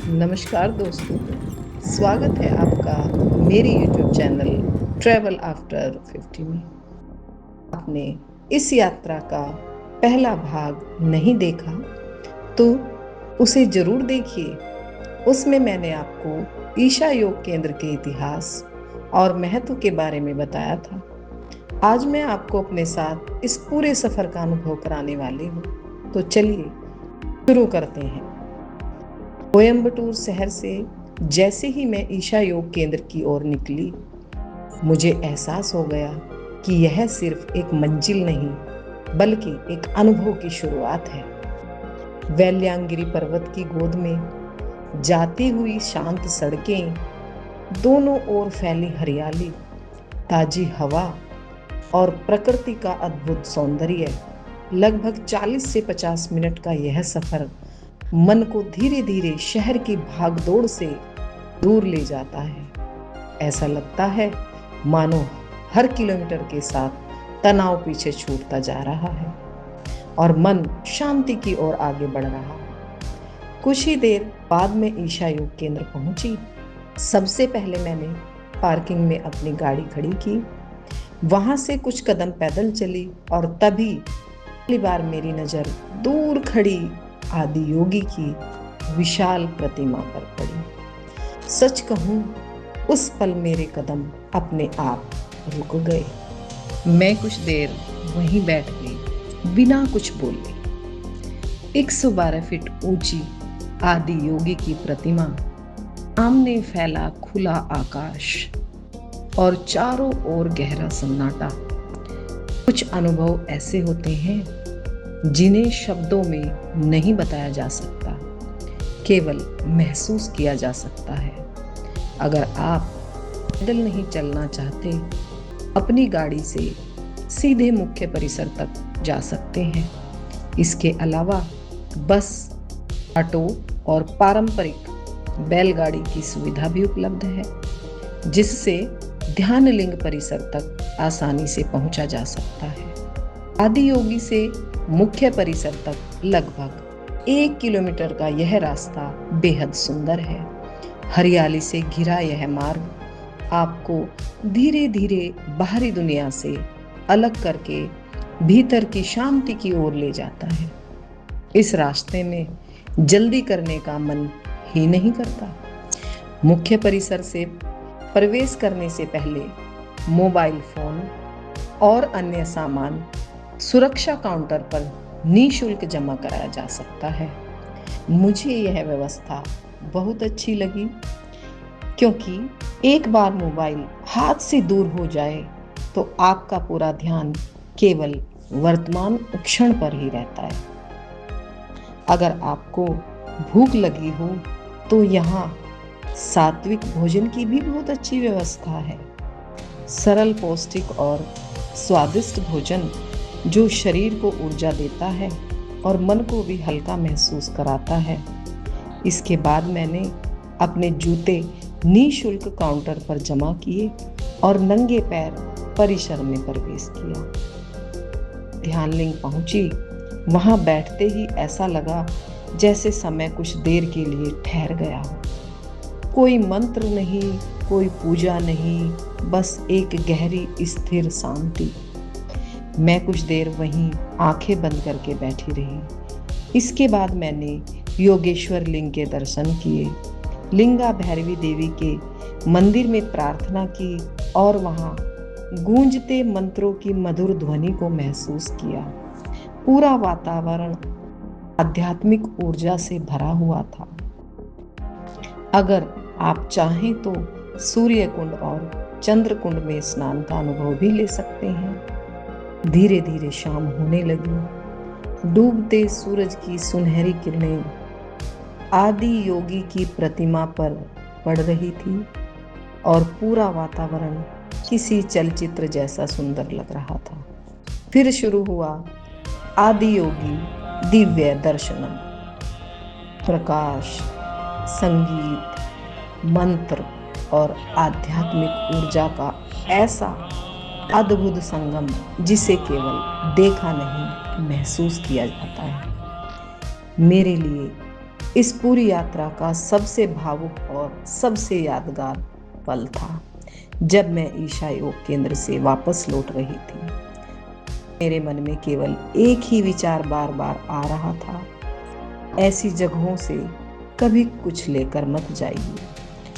नमस्कार दोस्तों, स्वागत है आपका मेरे YouTube चैनल ट्रैवल आफ्टर 50 में। आपने इस यात्रा का पहला भाग नहीं देखा तो उसे जरूर देखिए। उसमें मैंने आपको ईशा योग केंद्र के इतिहास और महत्व के बारे में बताया था। आज मैं आपको अपने साथ इस पूरे सफर का अनुभव कराने वाली हूँ। तो चलिए शुरू करते हैं। कोयम्बटूर शहर से जैसे ही मैं ईशा योग केंद्र की ओर निकली, मुझे एहसास हो गया कि यह सिर्फ एक मंजिल नहीं बल्कि एक अनुभव की शुरुआत है। वैल्यांगिरी पर्वत की गोद में जाती हुई शांत सड़कें, दोनों ओर फैली हरियाली, ताजी हवा और प्रकृति का अद्भुत सौंदर्य। लगभग 40 से 50 मिनट का यह सफर मन को धीरे धीरे शहर की भागदौड़ से दूर ले जाता है। ऐसा लगता है मानो हर किलोमीटर के साथ तनाव पीछे छूटता जा रहा है और मन शांति की ओर आगे बढ़ रहा है। कुछ ही देर बाद में ईशा योग केंद्र पहुंची। सबसे पहले मैंने पार्किंग में अपनी गाड़ी खड़ी की, वहां से कुछ कदम पैदल चली और तभी पहली बार मेरी नजर दूर खड़ी आदि योगी की विशाल प्रतिमा पर पड़ी। सच कहूं, उस पल मेरे कदम अपने आप रुक गए। मैं कुछ देर वहीं बैठ गई, बिना कुछ बोले। 112 फीट ऊंची आदि योगी की प्रतिमा, सामने फैला खुला आकाश और चारों ओर गहरा सन्नाटा। कुछ अनुभव ऐसे होते हैं जिन्हें शब्दों में नहीं बताया जा सकता, केवल महसूस किया जा सकता है। अगर आप पैदल नहीं चलना चाहते, अपनी गाड़ी से सीधे मुख्य परिसर तक जा सकते हैं। इसके अलावा बस, ऑटो और पारंपरिक बैलगाड़ी की सुविधा भी उपलब्ध है, जिससे ध्यान लिंग परिसर तक आसानी से पहुंचा जा सकता है। आदि योगी से मुख्य परिसर तक लगभग 1 किलोमीटर का यह रास्ता बेहद सुंदर है। हरियाली से घिरा यह मार्ग आपको धीरे धीरे बाहरी दुनिया से अलग करके भीतर की शांति की ओर ले जाता है। इस रास्ते में जल्दी करने का मन ही नहीं करता। मुख्य परिसर से प्रवेश करने से पहले मोबाइल फोन और अन्य सामान सुरक्षा काउंटर पर निःशुल्क जमा कराया जा सकता है। मुझे यह व्यवस्था बहुत अच्छी लगी, क्योंकि एक बार मोबाइल हाथ से दूर हो जाए तो आपका पूरा ध्यान केवल वर्तमान क्षण पर ही रहता है। अगर आपको भूख लगी हो तो यहाँ सात्विक भोजन की भी बहुत अच्छी व्यवस्था है। सरल, पौष्टिक और स्वादिष्ट भोजन जो शरीर को ऊर्जा देता है और मन को भी हल्का महसूस कराता है। इसके बाद मैंने अपने जूते निःशुल्क काउंटर पर जमा किए और नंगे पैर परिसर में प्रवेश किया। ध्यान लिंग पहुंची। वहां बैठते ही ऐसा लगा जैसे समय कुछ देर के लिए ठहर गया हो। कोई मंत्र नहीं, कोई पूजा नहीं, बस एक गहरी स्थिर शांति। मैं कुछ देर वहीं आंखें बंद करके बैठी रही। इसके बाद मैंने योगेश्वर लिंग के दर्शन किए, लिंगा भैरवी देवी के मंदिर में प्रार्थना की और वहां गूंजते मंत्रों की मधुर ध्वनि को महसूस किया। पूरा वातावरण आध्यात्मिक ऊर्जा से भरा हुआ था। अगर आप चाहें तो सूर्य कुंड और चंद्र कुंड में स्नान का अनुभव भी ले सकते हैं। धीरे धीरे शाम होने लगी। डूबते सूरज की सुनहरी किरणें आदि योगी की प्रतिमा पर पड़ रही थी और पूरा वातावरण किसी चलचित्र जैसा सुंदर लग रहा था। फिर शुरू हुआ आदि योगी दिव्य दर्शनम। प्रकाश, संगीत, मंत्र और आध्यात्मिक ऊर्जा का ऐसा अद्भुत संगम जिसे केवल देखा नहीं, महसूस किया जाता है। मेरे लिए इस पूरी यात्रा का सबसे भावुक और सबसे यादगार पल था जब मैं ईशा योग केंद्र से वापस लौट रही थी। मेरे मन में केवल एक ही विचार बार बार आ रहा था, ऐसी जगहों से कभी कुछ लेकर मत जाइए,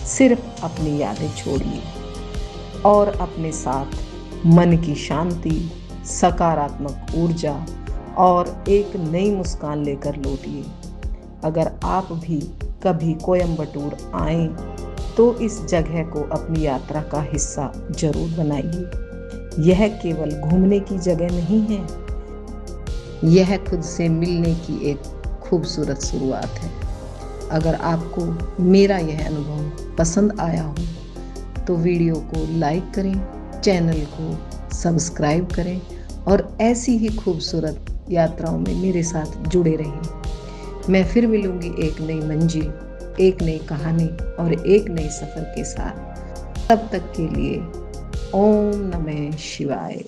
सिर्फ अपनी यादें छोड़िए और अपने साथ मन की शांति, सकारात्मक ऊर्जा और एक नई मुस्कान लेकर लौटिए। अगर आप भी कभी कोयम्बटूर आएं तो इस जगह को अपनी यात्रा का हिस्सा जरूर बनाइए। यह केवल घूमने की जगह नहीं है, यह खुद से मिलने की एक खूबसूरत शुरुआत है। अगर आपको मेरा यह अनुभव पसंद आया हो तो वीडियो को लाइक करें, चैनल को सब्सक्राइब करें और ऐसी ही खूबसूरत यात्राओं में मेरे साथ जुड़े रहें। मैं फिर मिलूंगी एक नई मंजिल, एक नई कहानी और एक नए सफ़र के साथ। तब तक के लिए ओम नमः शिवाय।